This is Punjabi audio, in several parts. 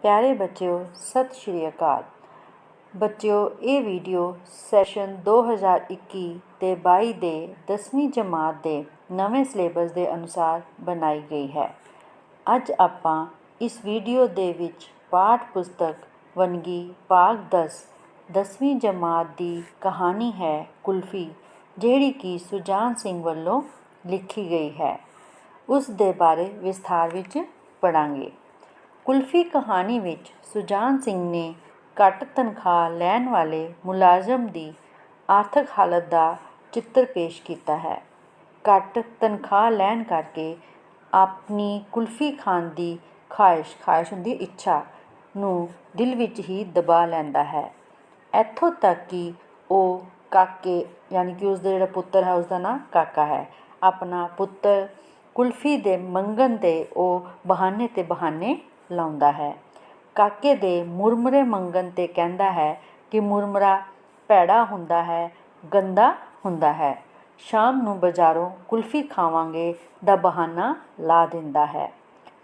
प्यारे बच्चों सत श्री अकाल। बच्चों ये वीडियो सैशन 2021 ते 22 ਦੇ 10ਵੀਂ जमात ਦੇ ਨਵੇਂ ਸਿਲੇਬਸ ਦੇ ਅਨੁਸਾਰ ਬਣਾਈ ਗਈ ਹੈ। ਅੱਜ ਆਪਾਂ ਇਸ ਵੀਡੀਓ ਦੇ ਵਿੱਚ ਪਾਠ ਪੁਸਤਕ ਵੰਨਗੀ ਭਾਗ 10 10ਵੀਂ ਜਮਾਤ ਦੀ ਕਹਾਣੀ ਹੈ ਕੁਲਫੀ, ਜਿਹੜੀ ਕਿ ਸੁਜਾਨ ਸਿੰਘ ਵੱਲੋਂ ਲਿਖੀ ਗਈ ਹੈ। ਉਸ ਦੇ ਬਾਰੇ ਵਿਸਥਾਰ ਵਿੱਚ ਪੜ੍ਹਾਂਗੇ। ਕੁਲਫੀ ਕਹਾਣੀ ਵਿੱਚ ਸੁਜਾਨ ਸਿੰਘ ਨੇ ਘੱਟ ਤਨਖਾਹ ਲੈਣ ਵਾਲੇ ਮੁਲਾਜ਼ਮ ਦੀ ਆਰਥਿਕ ਹਾਲਤ ਦਾ ਚਿੱਤਰ ਪੇਸ਼ ਕੀਤਾ ਹੈ। ਘੱਟ ਤਨਖਾਹ ਲੈਣ ਕਰਕੇ ਆਪਣੀ ਕੁਲਫੀ ਖਾਣ ਦੀ ਖਾਹਿਸ਼ ਹੁੰਦੀ ਇੱਛਾ ਨੂੰ ਦਿਲ ਵਿੱਚ ਹੀ ਦਬਾ ਲੈਂਦਾ ਹੈ। ਇੱਥੋਂ ਤੱਕ ਕਿ ਉਹ ਕਾਕੇ ਯਾਨੀ ਕਿ ਉਸਦਾ ਜਿਹੜਾ ਪੁੱਤਰ ਹੈ ਉਸਦਾ ਨਾਂ ਕਾਕਾ ਹੈ, ਆਪਣਾ ਪੁੱਤਰ ਕੁਲਫੀ ਦੇ ਮੰਗਣ 'ਤੇ ਉਹ ਬਹਾਨੇ 'ਤੇ ਬਹਾਨੇ ਲਾਉਂਦਾ ਹੈ। ਕਾਕੇ ਦੇ ਮੁਰਮੁਰੇ ਮੰਗਣ 'ਤੇ ਕਹਿੰਦਾ ਹੈ ਕਿ ਮੁਰਮੁਰਾ ਭੈੜਾ ਹੁੰਦਾ ਹੈ, ਗੰਦਾ ਹੁੰਦਾ ਹੈ। ਸ਼ਾਮ ਨੂੰ ਬਾਜ਼ਾਰੋਂ ਕੁਲਫੀ ਖਾਵਾਂਗੇ ਦਾ ਬਹਾਨਾ ਲਾ ਦਿੰਦਾ ਹੈ।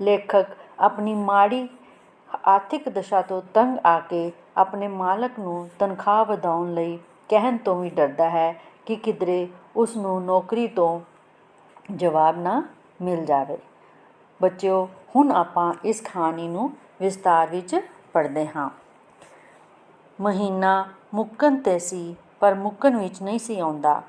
ਲੇਖਕ ਆਪਣੀ ਮਾੜੀ ਆਰਥਿਕ ਦਸ਼ਾ ਤੋਂ ਤੰਗ ਆ ਕੇ ਆਪਣੇ ਮਾਲਕ ਨੂੰ ਤਨਖਾਹ ਵਧਾਉਣ ਲਈ ਕਹਿਣ ਤੋਂ ਵੀ ਡਰਦਾ ਹੈ ਕਿ ਕਿਧਰੇ ਉਸ ਨੂੰ ਨੌਕਰੀ ਤੋਂ ਜਵਾਬ ਨਾ ਮਿਲ ਜਾਵੇ। ਬੱਚਿਓ, ਹੁਣ ਆਪਾਂ ਇਸ ਕਹਾਣੀ ਨੂੰ ਵਿਸਤਾਰ ਵਿੱਚ ਪੜ੍ਹਦੇ ਹਾਂ। ਮਹੀਨਾ ਮੁੱਕਣ 'ਤੇ ਸੀ, ਪਰ ਮੁੱਕਣ ਵਿੱਚ ਨਹੀਂ ਸੀ ਆਉਂਦਾ।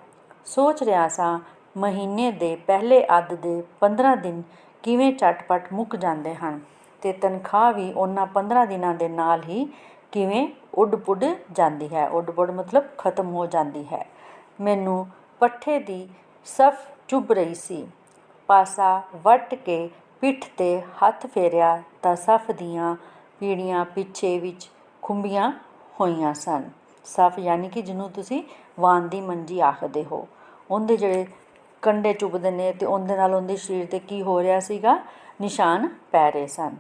ਸੋਚ ਰਿਹਾ ਸਾਂ ਮਹੀਨੇ ਦੇ ਪਹਿਲੇ ਅੱਧ ਦੇ 15 ਦਿਨ ਕਿਵੇਂ ਝਟਪਟ ਮੁੱਕ ਜਾਂਦੇ ਹਨ ਅਤੇ ਤਨਖਾਹ ਵੀ ਉਹਨਾਂ 15 ਦਿਨਾਂ ਦੇ ਨਾਲ ਹੀ ਕਿਵੇਂ ਉੱਡ-ਪੁੱਡ ਜਾਂਦੀ ਹੈ। ਉੱਡ-ਪੁੱਡ ਮਤਲਬ ਖਤਮ ਹੋ ਜਾਂਦੀ ਹੈ। ਮੈਨੂੰ ਪੱਠੇ ਦੀ ਸਫ ਚੁੱਭ ਰਹੀ ਸੀ। ਪਾਸਾ ਵੱਟ ਕੇ ਪਿੱਠ 'ਤੇ ਹੱਥ ਫੇਰਿਆ ਤਾਂ ਸਫ ਦੀਆਂ ਪੀੜੀਆਂ ਪਿੱਛੇ ਵਿੱਚ ਖੁੰਬੀਆਂ ਹੋਈਆਂ ਸਨ। ਸਫ ਯਾਨੀ ਕਿ ਜਿਹਨੂੰ ਤੁਸੀਂ ਵਾਨ ਦੀ ਮੰਜੀ ਆਖਦੇ ਹੋ, ਉਹਦੇ ਜਿਹੜੇ ਕੰਡੇ ਚੁੱਭਦੇ ਨੇ ਅਤੇ ਉਹਦੇ ਨਾਲ ਉਹਦੇ ਸਰੀਰ 'ਤੇ ਕੀ ਹੋ ਰਿਹਾ ਸੀਗਾ, ਨਿਸ਼ਾਨ ਪੈ ਰਹੇ ਸਨ।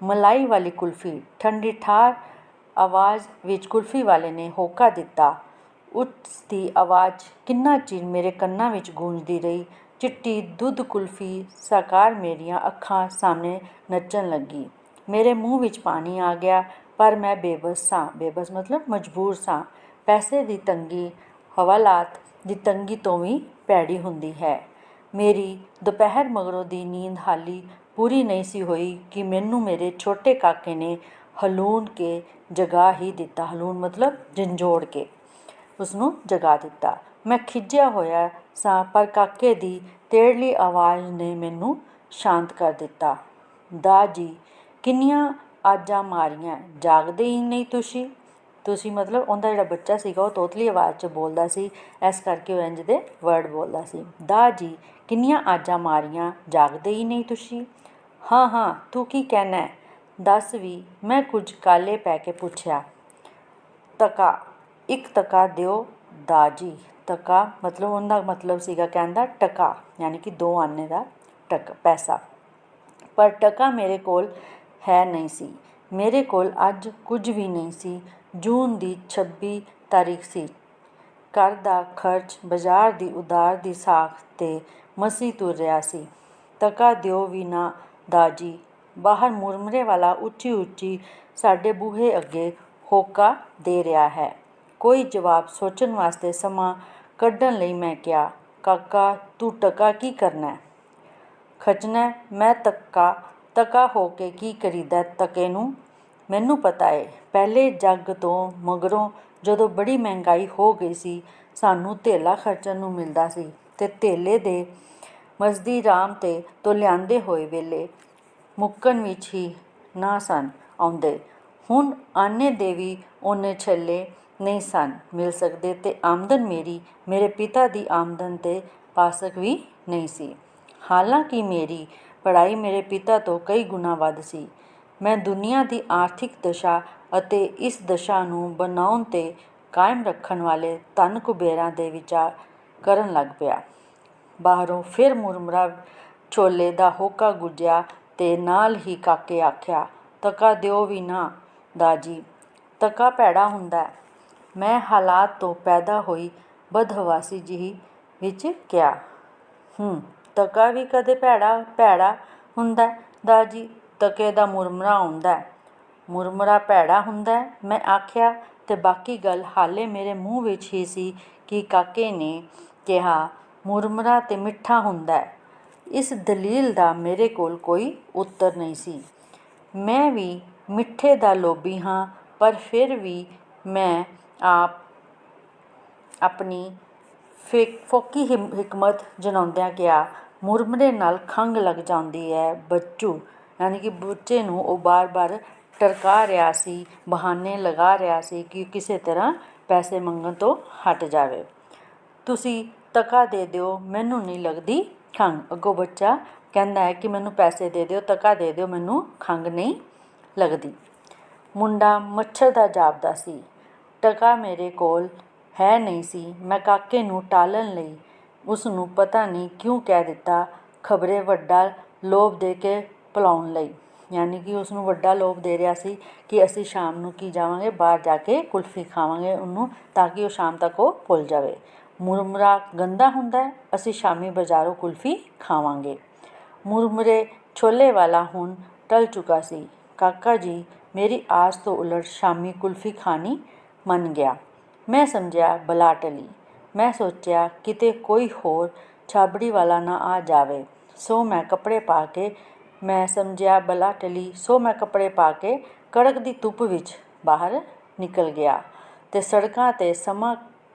ਮਲਾਈ ਵਾਲੀ ਕੁਲਫੀ, ਠੰਡੀ ਠਾਰ ਆਵਾਜ਼ ਵਿੱਚ ਕੁਲਫੀ ਵਾਲੇ ਨੇ ਹੋਕਾ ਦਿੱਤਾ। ਉਸ ਦੀ ਆਵਾਜ਼ ਕਿੰਨਾ ਚਿਰ ਮੇਰੇ ਕੰਨਾਂ ਵਿੱਚ ਗੂੰਜਦੀ ਰਹੀ। ਚਿੱਟੀ ਦੁੱਧ ਕੁਲਫੀ ਸਾਕਾਰ ਮੇਰੀਆਂ ਅੱਖਾਂ ਸਾਹਮਣੇ ਨੱਚਣ ਲੱਗੀ। ਮੇਰੇ ਮੂੰਹ ਵਿੱਚ ਪਾਣੀ ਆ ਗਿਆ, ਪਰ ਮੈਂ ਬੇਬਸ ਸਾਂ। ਬੇਬਸ ਮਤਲਬ ਮਜਬੂਰ ਸਾਂ। ਪੈਸੇ ਦੀ ਤੰਗੀ ਹਵਾਲਾਤ ਦੀ ਤੰਗੀ ਤੋਂ ਵੀ ਭੈੜੀ ਹੁੰਦੀ ਹੈ। ਮੇਰੀ ਦੁਪਹਿਰ ਮਗਰੋਂ ਦੀ ਨੀਂਦ ਹਾਲੀ ਪੂਰੀ ਨਹੀਂ ਸੀ ਹੋਈ ਕਿ ਮੈਨੂੰ ਮੇਰੇ ਛੋਟੇ ਕਾਕੇ ਨੇ ਹਲੂਣ ਕੇ ਜਗਾ ਹੀ ਦਿੱਤਾ। ਹਲੂਣ ਮਤਲਬ ਝੰਜੋੜ ਕੇ ਉਸਨੂੰ ਜਗਾ ਦਿੱਤਾ। ਮੈਂ ਖਿਝਿਆ ਹੋਇਆ ਸਾਂ, ਪਰ ਕਾਕੇ ਦੀ ਤੇੜਲੀ ਆਵਾਜ਼ ਨੇ ਮੈਨੂੰ ਸ਼ਾਂਤ ਕਰ ਦਿੱਤਾ। ਦਾ ਜੀ, ਕਿੰਨੀਆਂ ਆਜਾਂ ਮਾਰੀਆਂ, ਜਾਗਦੇ ਹੀ ਨਹੀਂ ਤੁਸੀਂ। ਤੁਸੀਂ ਮਤਲਬ ਉਹਦਾ ਜਿਹੜਾ ਬੱਚਾ ਸੀਗਾ ਉਹ ਤੋਤਲੀ ਆਵਾਜ਼ 'ਚ ਬੋਲਦਾ ਸੀ, ਇਸ ਕਰਕੇ ਉਹ ਇੰਝ ਦੇ ਵਰਡ ਬੋਲਦਾ ਸੀ। ਦਾ ਜੀ, ਕਿੰਨੀਆਂ ਆਜਾਂ ਮਾਰੀਆਂ, ਜਾਗਦੇ ਹੀ ਨਹੀਂ ਤੁਸੀਂ। ਹਾਂ ਹਾਂ, ਤੂੰ ਕੀ ਕਹਿਣਾ, ਦੱਸ ਵੀ, ਮੈਂ ਕੁਝ ਕਾਹਲੇ ਪੈ ਕੇ ਪੁੱਛਿਆ। ਤਕਾ, ਇੱਕ ਤਕਾ ਦਿਓ ਦਾ ਜੀ। ਤਕਾ ਮਤਲਬ ਉਹਦਾ ਮਤਲਬ ਸੀਗਾ ਕਹਿੰਦਾ ਟਕਾ, ਯਾਨੀ ਕਿ 2 ਆਨੇ ਦਾ ਪੈਸਾ। ਪਰ ਟਕਾ ਮੇਰੇ ਕੋਲ ਹੈ ਨਹੀਂ ਸੀ। ਮੇਰੇ ਕੋਲ ਅੱਜ ਕੁਝ ਵੀ ਨਹੀਂ ਸੀ। ਜੂਨ ਦੀ 26 ਤਾਰੀਖ ਸੀ। ਘਰ ਦਾ ਖਰਚ, ਬਾਜ਼ਾਰ ਦੀ ਉਧਾਰ ਦੀ ਸਾਖ 'ਤੇ ਮਸੀਂ ਤੁਰ ਰਿਹਾ ਸੀ। ਤਕਾ ਦਿਓ ਵੀ ਨਾ ਦਾ ਜੀ। ਬਾਹਰ ਮੁਰਮੁਰੇ ਵਾਲਾ ਉੱਚੀ ਉੱਚੀ ਸਾਡੇ ਬੂਹੇ ਅੱਗੇ ਹੋਕਾ ਦੇ ਰਿਹਾ ਹੈ। ਕੋਈ ਜਵਾਬ ਸੋਚਣ ਵਾਸਤੇ ਸਮਾਂ ਕੱਢਣ ਲਈ ਮੈਂ ਕਿਹਾ, ਕਾਕਾ, ਤੂੰ ਟਕਾ ਕੀ ਕਰਨਾ, ਖਚਣਾ। ਮੈਂ ਤਕਾ ਹੋ ਕੇ ਕੀ ਕਰੀਦਾ ਤਕੇ ਨੂੰ। ਮੈਨੂੰ ਪਤਾ ਏ, ਪਹਿਲੇ ਜੱਗ ਤੋਂ ਮਗਰੋਂ ਜਦੋਂ ਬੜੀ ਮਹਿੰਗਾਈ ਹੋ ਗਈ ਸੀ, ਸਾਨੂੰ ਧੇਲਾ ਖਰਚਣ ਨੂੰ ਮਿਲਦਾ ਸੀ ਅਤੇ ਧੇਲੇ ਦੇ ਮਜ਼ਦੀ ਰਾਮ ਤੇ ਤੋਂ ਲਿਆਂਦੇ ਹੋਏ ਵੇਲੇ ਮੁੱਕਣ ਵਿੱਚ ਹੀ ਨਾ ਸਨ ਆਉਂਦੇ। ਹੁਣ ਆਨੇ ਦੇ ਵੀ ਓਨੇ ਛੱਲੇ ਨਹੀਂ ਸਨ ਮਿਲ ਸਕਦੇ ਅਤੇ ਆਮਦਨ ਮੇਰੀ ਮੇਰੇ ਪਿਤਾ ਦੀ ਆਮਦਨ 'ਤੇ ਪਾਸਕ ਵੀ ਨਹੀਂ ਸੀ। ਹਾਲਾਂਕਿ ਮੇਰੀ ਪੜ੍ਹਾਈ ਮੇਰੇ ਪਿਤਾ ਤੋਂ ਕਈ ਗੁਣਾ ਵੱਧ ਸੀ। ਮੈਂ ਦੁਨੀਆ ਦੀ ਆਰਥਿਕ ਦਸ਼ਾ ਅਤੇ ਇਸ ਦਸ਼ਾ ਨੂੰ ਬਣਾਉਣ ਤੇ ਕਾਇਮ ਰੱਖਣ ਵਾਲੇ ਧਨ ਕੁਬੇਰਾਂ ਦੇ ਵਿਚਾਰ ਕਰਨ ਲੱਗ ਪਿਆ। ਬਾਹਰੋਂ ਫਿਰ ਮੁਰਮੁਰਾ ਛੋਲੇ ਦਾ ਹੋਕਾ ਗੁੱਜਿਆ ਅਤੇ ਨਾਲ ਹੀ ਕਾਕੇ ਆਖਿਆ, ਤਕਾ ਦਿਓ ਵੀ ਨਾ ਦਾ ਜੀ। ਤਕਾ ਭੈੜਾ ਹੁੰਦਾ। ਮੈਂ ਹਾਲਾਤ ਤੋਂ ਪੈਦਾ ਹੋਈ ਬਦਹਵਾਸੀ ਜਿਹੀ ਵਿੱਚ ਕਿਹਾ। ਤਕਾ ਵੀ ਕਦੇ ਭੈੜਾ ਹੁੰਦਾ ਦਾ ਜੀ। ਤਕੇ ਦਾ ਮੁਰਮੁਰਾ ਆਉਂਦਾ। ਮੁਰਮੁਰਾ ਭੈੜਾ ਹੁੰਦਾ ਹੈ, ਮੈਂ ਆਖਿਆ, ਤੇ ਬਾਕੀ ਗੱਲ ਹਾਲੇ ਮੇਰੇ ਮੂੰਹ ਵਿੱਚ ਹੀ ਸੀ ਕਿ ਕਾਕੇ ਨੇ ਕਿਹਾ, ਮੁਰਮੁਰਾ ਤੇ ਮਿੱਠਾ ਹੁੰਦਾ ਹੈ। ਇਸ ਦਲੀਲ ਦਾ ਮੇਰੇ ਕੋਲ ਕੋਈ ਉੱਤਰ ਨਹੀਂ ਸੀ। ਮੈਂ ਵੀ ਮਿੱਠੇ ਦਾ ਲੋਭੀ ਹਾਂ, ਪਰ ਫਿਰ ਵੀ ਮੈਂ ਆਪਣੀ ਫੋਕੀ ਹਿਕਮਤ ਜਣਾਉਂਦਿਆਂ ਕਿਹਾ, ਮੁਰਮੁਰੇ ਨਾਲ ਖੰਘ ਲੱਗ ਜਾਂਦੀ ਹੈ ਬੱਚੂ। ਯਾਨੀ ਕਿ ਬੱਚੇ ਨੂੰ ਉਹ ਬਾਰ-ਬਾਰ ਟਰਕਾ ਰਿਹਾ ਸੀ, ਬਹਾਨੇ ਲਗਾ ਰਿਹਾ ਸੀ ਕਿ ਕਿਸੇ ਤਰ੍ਹਾਂ ਪੈਸੇ ਮੰਗਣ ਤੋਂ ਹਟ ਜਾਵੇ। ਤੁਸੀਂ ਤਕਾ ਦੇ ਦਿਓ, ਮੈਨੂੰ ਨਹੀਂ ਲੱਗਦੀ ਖੰਘ। ਅੱਗੋਂ ਬੱਚਾ ਕਹਿੰਦਾ ਹੈ ਕਿ ਮੈਨੂੰ ਪੈਸੇ ਦੇ ਦਿਓ, ਤਕਾ ਦੇ ਦਿਓ, ਮੈਨੂੰ ਖੰਘ ਨਹੀਂ ਲੱਗਦੀ। ਮੁੰਡਾ ਮੱਛਰ ਦਾ ਜਾਪਦਾ ਸੀ। ਟਕਾ ਮੇਰੇ ਕੋਲ ਹੈ ਨਹੀਂ ਸੀ। ਮੈਂ ਕਾਕੇ ਨੂੰ ਟਾਲਣ ਲਈ ਉਸ ਨੂੰ ਪਤਾ ਨਹੀਂ ਕਿਉਂ ਕਹਿ ਦਿੱਤਾ, ਖਬਰੇ ਵੱਡਾ ਲੋਭ ਦੇ ਕੇ ਭੁਲਾਉਣ ਲਈ। ਯਾਨੀ ਕਿ ਉਸ ਨੂੰ ਵੱਡਾ ਲੋਭ ਦੇ ਰਿਹਾ ਸੀ ਕਿ ਅਸੀਂ ਸ਼ਾਮ ਨੂੰ ਕੀ ਜਾਵਾਂਗੇ, ਬਾਹਰ ਜਾ ਕੇ ਕੁਲਫੀ ਖਾਵਾਂਗੇ ਉਹਨੂੰ, ਤਾਂ ਕਿ ਉਹ ਸ਼ਾਮ ਤੱਕ ਉਹ ਭੁੱਲ ਜਾਵੇ। ਮੁਰਮੁਰਾ ਗੰਦਾ ਹੁੰਦਾ ਹੈ, ਅਸੀਂ ਸ਼ਾਮੀ ਬਾਜ਼ਾਰੋਂ ਕੁਲਫੀ ਖਾਵਾਂਗੇ। ਮੁਰਮੁਰੇ ਛੋਲੇ ਵਾਲਾ ਹੁਣ ਟਲ ਚੁੱਕਾ ਸੀ। ਕਾਕਾ ਜੀ ਮੇਰੀ ਆਸ ਤੋਂ ਉਲਟ ਸ਼ਾਮੀ ਕੁਲਫੀ ਖਾਣੀ ਮੰਨ ਗਿਆ। ਮੈਂ ਸਮਝਿਆ ਬਲਾ ਟਲੀ। ਮੈਂ ਸੋਚਿਆ ਕਿਤੇ ਕੋਈ ਹੋਰ ਛਾਬੜੀ ਵਾਲਾ ਨਾ ਆ ਜਾਵੇ, ਸੋ ਮੈਂ ਕੱਪੜੇ ਪਾ ਕੇ ਕੜਕ ਦੀ ਧੁੱਪ ਵਿੱਚ ਬਾਹਰ ਨਿਕਲ ਗਿਆ ਤੇ ਸੜਕਾਂ 'ਤੇ ਸਮਾਂ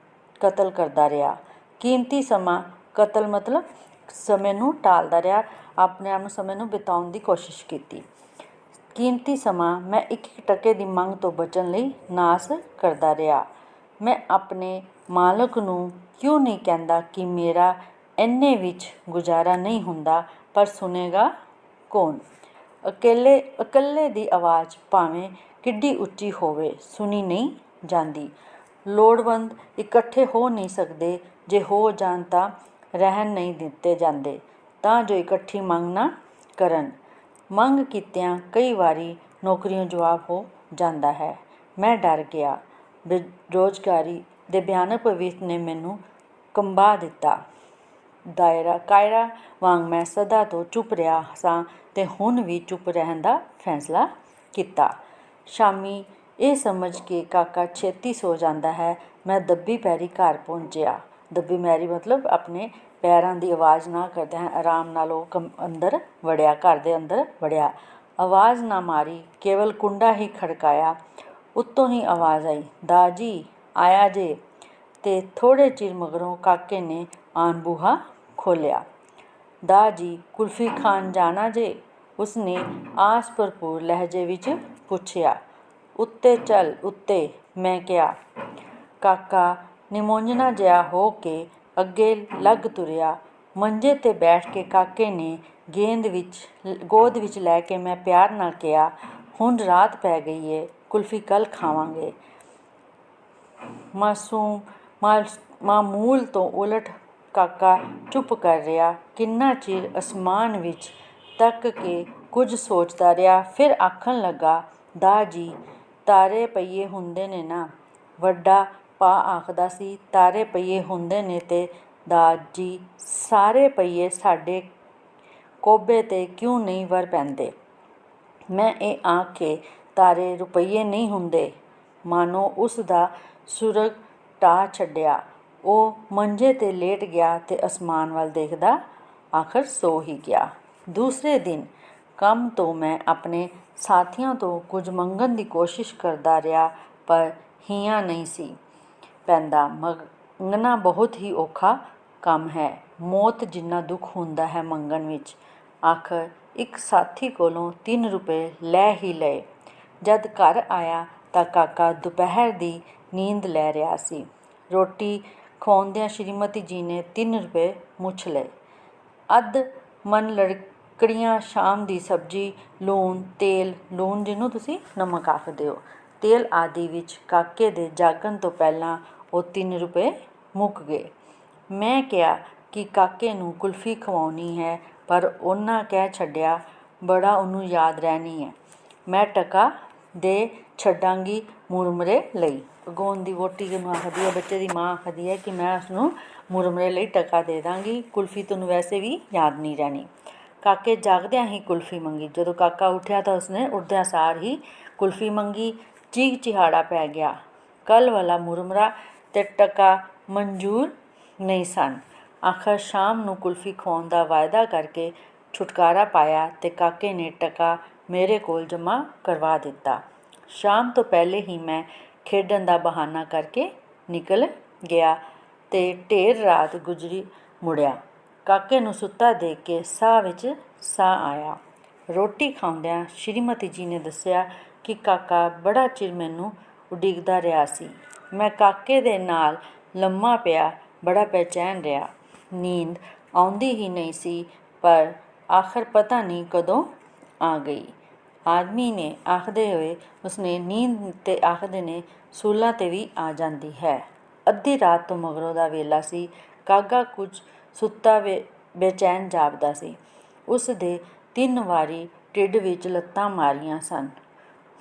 ਕਤਲ ਕਰਦਾ ਰਿਹਾ। ਕੀਮਤੀ ਸਮਾਂ ਕਤਲ ਮਤਲਬ ਸਮੇਂ ਨੂੰ ਟਾਲਦਾ ਰਿਹਾ, ਆਪਣੇ ਆਪ ਨੂੰ ਸਮੇਂ ਨੂੰ ਬਿਤਾਉਣ ਦੀ ਕੋਸ਼ਿਸ਼ ਕੀਤੀ। ਕੀਮਤੀ ਸਮਾਂ ਮੈਂ ਇੱਕ ਟਕੇ ਦੀ ਮੰਗ ਤੋਂ ਬਚਣ ਲਈ ਨਾਸ ਕਰਦਾ ਰਿਹਾ। ਮੈਂ ਆਪਣੇ ਮਾਲਕ ਨੂੰ ਕਿਉਂ ਨਹੀਂ ਕਹਿੰਦਾ ਕਿ ਮੇਰਾ ਇੰਨੇ ਵਿੱਚ ਗੁਜ਼ਾਰਾ ਨਹੀਂ ਹੁੰਦਾ, ਪਰ ਸੁਣੇਗਾ ਕੌਣ? ਇਕੱਲੇ ਦੀ ਆਵਾਜ਼ ਭਾਵੇਂ ਕਿੱਡੀ ਉੱਚੀ ਹੋਵੇ, ਸੁਣੀ ਨਹੀਂ ਜਾਂਦੀ। ਲੋੜਵੰਦ ਇਕੱਠੇ ਹੋ ਨਹੀਂ ਸਕਦੇ, ਜੇ ਹੋ ਜਾਣ ਤਾਂ ਰਹਿਣ ਨਹੀਂ ਦਿੱਤੇ ਜਾਂਦੇ, ਤਾਂ ਜੋ ਇਕੱਠੀ ਮੰਗ ਨਾ ਕਰਨ। ਮੰਗ ਕੀਤਿਆਂ ਕਈ ਵਾਰੀ ਨੌਕਰੀਓਂ ਜਵਾਬ ਹੋ ਜਾਂਦਾ ਹੈ। ਮੈਂ ਡਰ ਗਿਆ। ਬੇਰੁਜ਼ਗਾਰੀ ਦੇ ਭਿਆਨਕ ਭਵਿੱਖ ਨੇ ਮੈਨੂੰ ਕੰਬਾ ਦਿੱਤਾ। ਕਾਇਰਾ ਵਾਂਗ ਮੈਂ ਸਦਾ ਤੋਂ ਚੁੱਪ ਰਿਹਾ ਸਾਂ ਤੇ ਹੁਣ ਵੀ ਚੁੱਪ ਰਹਿਣ ਦਾ ਫੈਸਲਾ ਕੀਤਾ। ਸ਼ਾਮੀ ਇਹ ਸਮਝ ਕੇ ਕਾਕਾ ਛੇਤੀ ਸੌ ਜਾਂਦਾ ਹੈ, ਮੈਂ ਦੱਬੀ ਪੈਰੀ ਘਰ ਪਹੁੰਚਿਆ। ਦੱਬੀ ਪੈਰੀ ਮਤਲਬ ਆਪਣੇ ਪੈਰਾਂ ਦੀ ਆਵਾਜ਼ ਨਾ ਕਰਦੇ ਹਨ, ਆਰਾਮ ਨਾਲ ਉਹ ਅੰਦਰ ਵੜਿਆ, ਘਰ ਦੇ ਅੰਦਰ ਵੜਿਆ। ਆਵਾਜ਼ ਨਾ ਮਾਰੀ, ਕੇਵਲ ਕੁੰਡਾ ਹੀ ਖੜਕਾਇਆ। ਉੱਤੋਂ ਹੀ ਆਵਾਜ਼ ਆਈ, ਦਾ ਜੀ ਆਇਆ ਜੇ। ਤੇ ਥੋੜ੍ਹੇ ਚਿਰ ਮਗਰੋਂ ਕਾਕੇ ਨੇ ਆਣ ਬੂਹਾ ਖੋਲ੍ਹਿਆ। ਦਾ ਜੀ ਕੁਲਫੀ ਖਾਣ ਜਾਣਾ ਜੇ? ਉਸਨੇ ਆਸ ਭਰਪੂਰ ਲਹਿਜੇ ਵਿੱਚ ਪੁੱਛਿਆ। ਉੱਤੇ ਚੱਲ ਉੱਤੇ, ਮੈਂ ਕਿਹਾ। ਕਾਕਾ ਨਿਮੋਝਣਾ ਜਿਹਾ ਹੋ ਕੇ ਅੱਗੇ ਲੱਗ ਤੁਰਿਆ। ਮੰਜੇ 'ਤੇ ਬੈਠ ਕੇ ਕਾਕੇ ਨੇ ਗੋਦ ਵਿੱਚ ਲੈ ਕੇ ਮੈਂ ਪਿਆਰ ਨਾਲ ਕਿਹਾ, ਹੁਣ ਰਾਤ ਪੈ ਗਈ ਏ, ਕੁਲਫੀ ਕੱਲ੍ਹ ਖਾਵਾਂਗੇ। ਮਾਮੂਲ ਤੋਂ ਉਲਟ ਕਾਕਾ ਚੁੱਪ ਕਰ ਰਿਹਾ। ਕਿੰਨਾ ਚਿਰ ਅਸਮਾਨ ਵਿੱਚ ਤੱਕ ਕੇ ਕੁਝ ਸੋਚਦਾ ਰਿਹਾ, ਫਿਰ ਆਖਣ ਲੱਗਾ, ਦਾ ਜੀ ਤਾਰੇ ਪਈਏ ਹੁੰਦੇ ਨੇ ਨਾ? ਵੱਡਾ ਭਾ ਆਖਦਾ ਸੀ, ਤਾਰੇ ਪਈਏ ਹੁੰਦੇ ਨੇ ਤੇ ਦਾ ਜੀ ਸਾਰੇ ਪਈਏ ਸਾਡੇ ਕੋਬੇ 'ਤੇ ਕਿਉਂ ਨਹੀਂ ਵਰ ਪੈਂਦੇ? ਮੈਂ ਇਹ ਆਖ ਕੇ ਤਾਰੇ ਰੁਪਈਏ ਨਹੀਂ ਹੁੰਦੇ, ਮਾਨੋ ਉਸ ਦਾ ਸੁਰਗ ਢਾਹ ਛੱਡਿਆ। ਉਹ ਮੰਜੇ 'ਤੇ ਲੇਟ ਗਿਆ ਤੇ ਅਸਮਾਨ ਵੱਲ ਦੇਖਦਾ ਆਖਰ ਸੌ ਹੀ ਗਿਆ। ਦੂਸਰੇ ਦਿਨ ਕੰਮ ਤੋਂ ਮੈਂ ਆਪਣੇ ਸਾਥੀਆਂ ਤੋਂ ਕੁਝ ਮੰਗਣ ਦੀ ਕੋਸ਼ਿਸ਼ ਕਰਦਾ ਰਿਹਾ, ਪਰ ਹਿਆਂ ਨਹੀਂ ਸੀ ਪੈਂਦਾ। ਮੰਗਣਾ ਬਹੁਤ ਹੀ ਔਖਾ ਕੰਮ ਹੈ। ਮੌਤ ਜਿੰਨਾ ਦੁੱਖ ਹੁੰਦਾ ਹੈ ਮੰਗਣ ਵਿੱਚ। ਆਖਰ ਇੱਕ ਸਾਥੀ ਕੋਲੋਂ 3 ਰੁਪਏ ਲੈ ਹੀ ਲਏ। ਜਦ ਘਰ ਆਇਆ ਤਾਂ ਕਾਕਾ ਦੁਪਹਿਰ ਦੀ ਨੀਂਦ ਲੈ ਰਿਹਾ ਸੀ। ਰੋਟੀ ਖਵਾਉਂਦਿਆਂ ਸ਼੍ਰੀਮਤੀ ਜੀ ਨੇ 3 ਰੁਪਏ ਮੁੱਛ ਲਏ। ਅੱਧ ਮਣ ਲੱਕੜੀਆਂ, ਸ਼ਾਮ ਦੀ ਸਬਜ਼ੀ, ਲੂਣ, ਤੇਲ, ਲੂਣ ਜਿਹਨੂੰ ਤੁਸੀਂ ਨਮਕ ਆਖਦੇ ਹੋ, ਤੇਲ ਆਦਿ ਵਿੱਚ ਕਾਕੇ ਦੇ ਜਾਗਣ ਤੋਂ ਪਹਿਲਾਂ ਉਹ 3 ਰੁਪਏ ਮੁੱਕ ਗਏ। ਮੈਂ ਕਿਹਾ ਕਿ ਕਾਕੇ ਨੂੰ ਕੁਲਫੀ ਖਵਾਉਣੀ ਹੈ, ਪਰ ਉਹਨਾਂ ਕਹਿ ਛੱਡਿਆ, ਬੜਾ ਉਹਨੂੰ ਯਾਦ ਰਹਿਣੀ ਹੈ। ਮੈਂ ਟਕਾ ਦੇ ਛੱਡਾਂਗੀ ਮੁਰਮੁਰੇ ਲਈ। ਅੱਗੋਂ ਦੀ ਵਹੁਟੀ ਉਹਨੂੰ ਆਖਦੀ ਹੈ, ਬੱਚੇ ਦੀ ਮਾਂ ਆਖਦੀ ਹੈ ਕਿ ਮੈਂ ਉਸਨੂੰ ਮੁਰਮੁਰੇ ਲਈ ਟਕਾ ਦੇ ਦਾਂਗੀ, ਕੁਲਫੀ ਤੈਨੂੰ ਵੈਸੇ ਵੀ ਯਾਦ ਨਹੀਂ ਰਹਿਣੀ। ਕਾਕੇ ਜਾਗਦਿਆਂ ਹੀ ਕੁਲਫੀ ਮੰਗੀ। ਜਦੋਂ ਕਾਕਾ ਉੱਠਿਆ ਤਾਂ ਉਸਨੇ ਉੱਠਦਿਆਂ ਸਾਰ ਹੀ ਕੁਲਫੀ ਮੰਗੀ। ਚੀਕ ਚਿਹਾੜਾ ਪੈ ਗਿਆ। ਕੱਲ੍ਹ ਵਾਲਾ ਮੁਰਮਰਾ ਤੇ ਟਕਾ ਮਨਜ਼ੂਰ ਨਹੀਂ ਸਨ। ਆਖਰ ਸ਼ਾਮ ਨੂੰ ਕੁਲਫੀ ਖਵਾਉਣ ਦਾ ਵਾਅਦਾ ਕਰਕੇ ਛੁਟਕਾਰਾ ਪਾਇਆ ਤੇ ਕਾਕੇ ਨੇ ਟਕਾ ਮੇਰੇ ਕੋਲ ਜਮ੍ਹਾਂ ਕਰਵਾ ਦਿੱਤਾ। ਸ਼ਾਮ ਤੋਂ ਪਹਿਲੇ ਹੀ ਮੈਂ ਖੇਡਣ ਦਾ ਬਹਾਨਾ ਕਰਕੇ ਨਿਕਲ ਗਿਆ ਤੇ ਢੇਰ ਰਾਤ ਗੁਜ਼ਰੀ ਮੁੜਿਆ। ਕਾਕੇ ਨੂੰ ਸੁੱਤਾ ਦੇਖ ਕੇ ਸਾਹ ਵਿੱਚ ਸਾਹ ਆਇਆ। ਰੋਟੀ ਖਾਂਦਿਆਂ ਸ਼੍ਰੀਮਤੀ ਜੀ ਨੇ ਦੱਸਿਆ ਕਿ ਕਾਕਾ ਬੜਾ ਚਿਰ ਮੈਨੂੰ ਉਡੀਕਦਾ ਰਿਹਾ ਸੀ। ਮੈਂ ਕਾਕੇ ਦੇ ਨਾਲ ਲੰਮਾ ਪਿਆ ਬੜਾ ਬੇਚੈਨ ਰਿਹਾ। ਨੀਂਦ ਆਉਂਦੀ ਹੀ ਨਹੀਂ ਸੀ, ਪਰ ਆਖਰ ਪਤਾ ਨਹੀਂ ਕਦੋਂ ਆ ਗਈ। ਆਦਮੀ ਨੇ ਆਖਦੇ ਹੋਏ ਉਸਨੇ ਨੀਂਦ ਤੇ ਆਖਦੇ ਨੇ ਸੂਲਾਂ 'ਤੇ ਵੀ ਆ ਜਾਂਦੀ ਹੈ। ਅੱਧੀ ਰਾਤ ਤੋਂ ਮਗਰੋਂ ਦਾ ਵੇਲਾ ਸੀ। ਕਾਗਾ ਕੁਝ ਸੁੱਤਾ ਬੇਚੈਨ ਜਾਪਦਾ ਸੀ। ਉਸ ਦੇ 3 ਵਾਰੀ ਢਿੱਡ ਵਿੱਚ ਲੱਤਾਂ ਮਾਰੀਆਂ ਸਨ।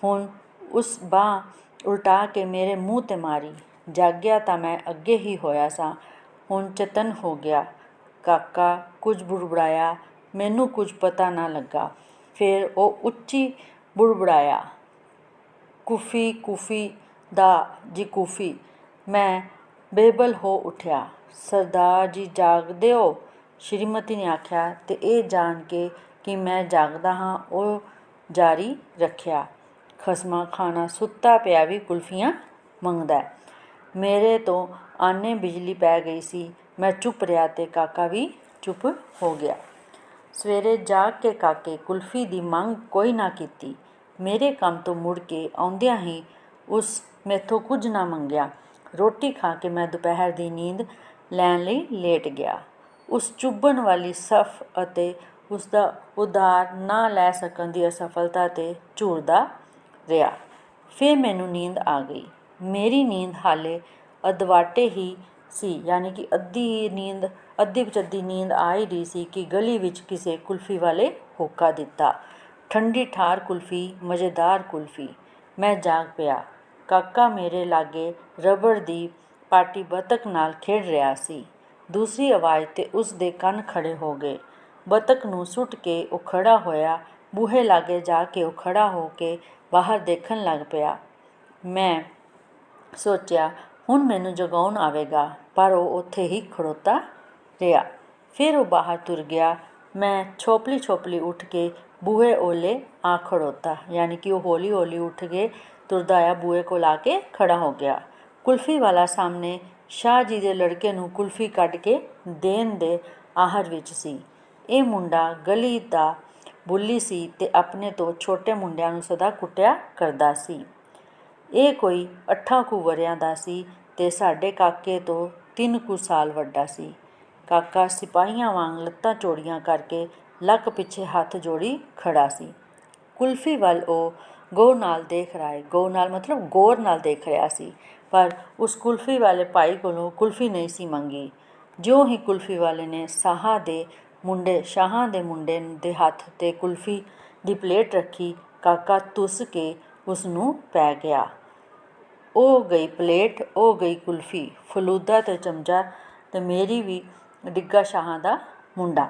ਹੁਣ ਉਸ ਬਾਂਹ ਉਲਟਾ ਕੇ ਮੇਰੇ ਮੂੰਹ 'ਤੇ ਮਾਰੀ। ਜਾਗਿਆ ਤਾਂ ਮੈਂ ਅੱਗੇ ਹੀ ਹੋਇਆ ਸਾਂ। ਹੁਣ ਚੇਤਨ ਹੋ ਗਿਆ। ਕਾਕਾ ਕੁਝ ਬੁੜਬੁੜਾਇਆ। ਮੈਨੂੰ ਕੁਝ ਪਤਾ ਨਾ ਲੱਗਾ। ਫਿਰ ਉਹ ਉੱਚੀ ਬੁੜਬੁੜਾਇਆ, ਕੁਫੀ ਕੁਫੀ ਦਾ ਜੀ ਕੁਫੀ। ਮੈਂ ਬੇਬਲ ਹੋ ਉੱਠਿਆ। ਸਰਦਾਰ ਜੀ ਜਾਗਦੇ ਹੋ? ਸ਼੍ਰੀਮਤੀ ਨੇ ਆਖਿਆ ਤੇ ਇਹ ਜਾਣ ਕੇ ਕਿ ਮੈਂ ਜਾਗਦਾ ਹਾਂ ਉਹ ਜਾਰੀ ਰੱਖਿਆ, ਖਸਮਾਂ ਖਾਨਾ ਸੁੱਤਾ ਪਿਆ ਵੀ ਕੁਲਫੀਆਂ ਮੰਗਦਾ। ਮੇਰੇ ਤੋਂ ਆਨੇ ਬਿਜਲੀ ਪੈ ਗਈ ਸੀ। ਮੈਂ ਚੁੱਪ ਰਿਹਾ ਤੇ ਕਾਕਾ ਵੀ ਚੁੱਪ ਹੋ ਗਿਆ। ਸਵੇਰੇ ਜਾਗ ਕੇ ਕਾਕੇ ਕੁਲਫੀ ਦੀ ਮੰਗ ਕੋਈ ਨਾ ਕੀਤੀ। ਮੇਰੇ ਕੰਮ ਤੋਂ ਮੁੜ ਕੇ ਆਉਂਦਿਆਂ ਹੀ ਉਸ ਮੈਥੋਂ ਕੁਝ ਨਾ ਮੰਗਿਆ। ਰੋਟੀ ਖਾ ਕੇ ਮੈਂ ਦੁਪਹਿਰ ਦੀ ਨੀਂਦ ਲੈਣ ਲਈ ਲੇਟ ਗਿਆ। ਉਸ ਚੁੱਭਣ ਵਾਲੀ ਸਫ ਅਤੇ ਉਸਦਾ ਉਧਾਰ ਨਾ ਲੈ ਸਕਣ ਦੀ ਅਸਫਲਤਾ 'ਤੇ ਝੂਰਦਾ ਰਿਹਾ। ਫਿਰ ਮੈਨੂੰ ਨੀਂਦ ਆ ਗਈ। ਮੇਰੀ ਨੀਂਦ ਹਾਲੇ ਅਧਵਾਟੇ ਹੀ ਸੀ, ਯਾਨੀ ਕਿ ਅੱਧੀ ਪਚੱਧੀ ਨੀਂਦ ਆ ਹੀ ਰਹੀ ਸੀ ਕਿ ਗਲੀ ਵਿੱਚ ਕਿਸੇ ਕੁਲਫੀ ਵਾਲੇ ਹੋਕਾ ਦਿੱਤਾ, ਠੰਡੀ ਠਾਰ ਕੁਲਫੀ, ਮਜ਼ੇਦਾਰ ਕੁਲਫੀ। ਮੈਂ ਜਾਗ ਪਿਆ। ਕਾਕਾ ਮੇਰੇ ਲਾਗੇ ਰਬੜ ਦੀ ਪਾਟੀ ਬਤਕ ਨਾਲ ਖੇਡ ਰਿਹਾ ਸੀ। ਦੂਸਰੀ ਆਵਾਜ਼ 'ਤੇ ਉਸ ਦੇ ਕੰਨ ਖੜੇ ਹੋ ਗਏ। ਬਤਕ ਨੂੰ ਸੁੱਟ ਕੇ ਉਹ ਖੜ੍ਹਾ ਹੋਇਆ। ਬੂਹੇ ਲਾਗੇ ਜਾ ਕੇ ਉਹ ਖੜ੍ਹਾ ਹੋ ਕੇ ਬਾਹਰ ਦੇਖਣ ਲੱਗ ਪਿਆ। ਮੈਂ ਸੋਚਿਆ ਹੁਣ ਮੈਨੂੰ ਜਗਾਉਣ ਆਵੇਗਾ, ਪਰ ਉਹ ਉੱਥੇ ਹੀ ਖੜੋਤਾ ਰਿਹਾ। ਫਿਰ ਉਹ ਬਾਹਰ ਤੁਰ ਗਿਆ। ਮੈਂ ਛੋਪਲੀ ਛੋਪਲੀ ਉੱਠ ਕੇ ਬੂਹੇ ਓਹਲੇ ਆ ਖੜੋਤਾ, ਯਾਨੀ ਕਿ ਉਹ ਹੌਲੀ ਹੌਲੀ ਉੱਠ ਕੇ ਤੁਰਦਾ ਹੋਇਆ ਬੂਹੇ ਕੋਲ ਆ ਕੇ ਖੜ੍ਹਾ ਹੋ ਗਿਆ। ਕੁਲਫੀ ਵਾਲਾ ਸਾਹਮਣੇ ਸ਼ਾਹ ਜੀ ਦੇ ਲੜਕੇ ਨੂੰ ਕੁਲਫੀ ਕੱਢ ਕੇ ਦੇਣ ਦੇ ਆਹਰ ਵਿੱਚ ਸੀ। ਇਹ ਮੁੰਡਾ ਗਲੀ ਦਾ ਬੁੱਲੀ ਸੀ ਤੇ ਆਪਣੇ ਤੋਂ ਛੋਟੇ ਮੁੰਡਿਆਂ ਨੂੰ ਸਦਾ ਕੁੱਟਿਆ ਕਰਦਾ ਸੀ। ਇਹ ਕੋਈ 8 ਕੁ ਵਰ੍ਹਿਆਂ ਦਾ ਸੀ ਤੇ ਸਾਡੇ ਕਾਕੇ ਤੋਂ 3 ਕੁ ਸਾਲ ਵੱਡਾ ਸੀ। ਕਾਕਾ ਸਿਪਾਹੀਆਂ ਵਾਂਗ ਲੱਤਾਂ ਚੌੜੀਆਂ ਕਰਕੇ ਲੱਕ ਪਿੱਛੇ ਹੱਥ ਜੋੜੀ ਖੜ੍ਹਾ ਸੀ। ਕੁਲਫੀ ਵੱਲ ਉਹ ਗੌਰ ਨਾਲ ਦੇਖ ਰਿਹਾ ਸੀ, ਪਰ ਉਸ ਕੁਲਫੀ ਵਾਲੇ ਭਾਈ ਕੋਲੋਂ ਕੁਲਫੀ ਨਹੀਂ ਸੀ ਮੰਗੀ। ਜਿਉਂ ਹੀ ਕੁਲਫੀ ਵਾਲੇ ਨੇ ਸ਼ਾਹਾਂ ਦੇ ਮੁੰਡੇ ਦੇ ਹੱਥ 'ਤੇ ਕੁਲਫੀ ਦੀ ਪਲੇਟ ਰੱਖੀ, ਕਾਕਾ ਧੁੱਸ ਕੇ ਉਸ ਨੂੰ ਪੈ ਗਿਆ। ਉਹ ਗਈ ਪਲੇਟ, ਉਹ ਗਈ ਕੁਲਫੀ, ਫਲੂਦਾ ਤੇ ਚਮਚਾ ਤੇ ਮੇਰੀ ਵੀ ਡਿੱਗਾ ਸ਼ਾਹਾਂ ਦਾ ਮੁੰਡਾ।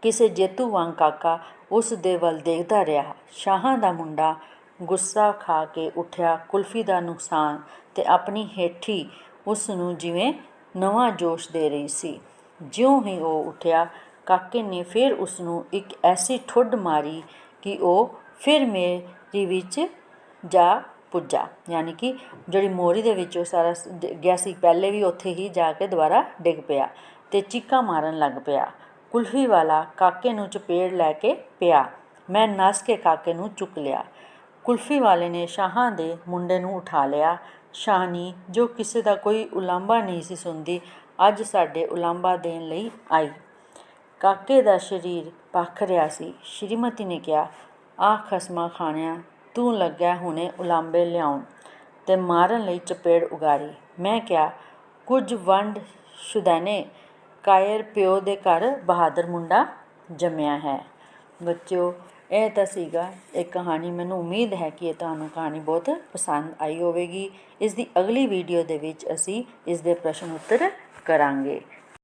ਕਿਸੇ ਜੇਤੂ ਵਾਂਗ ਕਾਕਾ ਉਸ ਦੇ ਵੱਲ ਦੇਖਦਾ ਰਿਹਾ। ਸ਼ਾਹਾਂ ਦਾ ਮੁੰਡਾ ਗੁੱਸਾ ਖਾ ਕੇ ਉੱਠਿਆ। ਕੁਲਫੀ ਦਾ ਨੁਕਸਾਨ ਤੇ ਆਪਣੀ ਹੇਠੀ ਉਸ ਨੂੰ ਜਿਵੇਂ ਨਵਾਂ ਜੋਸ਼ ਦੇ ਰਹੀ ਸੀ। ਜਿਉਂ ਹੀ ਉਹ ਉੱਠਿਆ, ਕਾਕੇ ਨੇ ਫਿਰ ਉਸ ਨੂੰ ਇੱਕ ਐਸੀ ਠੁੱਡ ਮਾਰੀ ਕਿ ਉਹ ਫਿਰ ਮੇਰੀ ਵਿੱਚ ਜਾ ਪੁੱਜਾ, ਯਾਨੀ ਕਿ ਜਿਹੜੀ ਮੋਰੀ ਦੇ ਵਿੱਚ ਉਹ ਸਾਰਾ ਡਿੱਗਿਆ ਸੀ ਪਹਿਲੇ ਵੀ ਉੱਥੇ ਹੀ ਜਾ ਕੇ ਦੁਬਾਰਾ ਡਿੱਗ ਪਿਆ ਤੇ ਚੀਕਾਂ ਮਾਰਨ ਲੱਗ ਪਿਆ। ਕੁਲਫੀ ਵਾਲਾ ਕਾਕੇ ਨੂੰ ਚਪੇੜ ਲੈ ਕੇ ਪਿਆ। ਮੈਂ ਨੱਸ ਕੇ ਕਾਕੇ ਨੂੰ ਚੁੱਕ ਲਿਆ। ਕੁਲਫੀ ਵਾਲੇ ਨੇ ਸ਼ਾਹਾਂ ਦੇ ਮੁੰਡੇ ਨੂੰ ਉਠਾ ਲਿਆ। ਸ਼ਾਹਣੀ, ਜੋ ਕਿਸੇ ਦਾ ਕੋਈ ਉਲਾਂਭਾ ਨਹੀਂ ਸੀ ਸੁਣਦੀ, ਅੱਜ ਸਾਡੇ ਉਲਾਂਭਾ ਦੇਣ ਲਈ ਆਈ। ਕਾਕੇ ਦਾ ਸਰੀਰ ਭਖ ਰਿਹਾ ਸੀ। ਸ਼੍ਰੀਮਤੀ ਨੇ ਕਿਹਾ, ਆਹ ਖਸਮਾਂ ਖਾਣਿਆ, ਤੂੰ ਲੱਗਿਆ ਹੁਣੇ ਉਲਾਂਭੇ ਲਿਆਉਣ, ਤੇ ਮਾਰਨ ਲਈ ਚਪੇੜ ਉਗਾਰੀ। ਮੈਂ ਕਿਹਾ, ਕੁਝ ਵੰਡ ਸ਼ੁਦੈਣੇ, ਕਾਇਰ ਪਿਓ ਦੇ ਘਰ ਬਹਾਦਰ ਮੁੰਡਾ ਜੰਮਿਆ ਹੈ। ਬੱਚਿਓ, ਇਹ ਤਾਂ ਸੀਗਾ ਇੱਕ ਕਹਾਣੀ। ਮੈਨੂੰ ਉਮੀਦ ਹੈ ਕਿ ਇਹ ਤੁਹਾਨੂੰ ਕਹਾਣੀ ਬਹੁਤ ਪਸੰਦ ਆਈ ਹੋਵੇਗੀ। ਇਸ ਦੀ ਅਗਲੀ ਵੀਡੀਓ ਦੇ ਵਿੱਚ ਅਸੀਂ ਇਸ ਦੇ ਪ੍ਰਸ਼ਨ ਉੱਤਰ ਕਰਾਂਗੇ।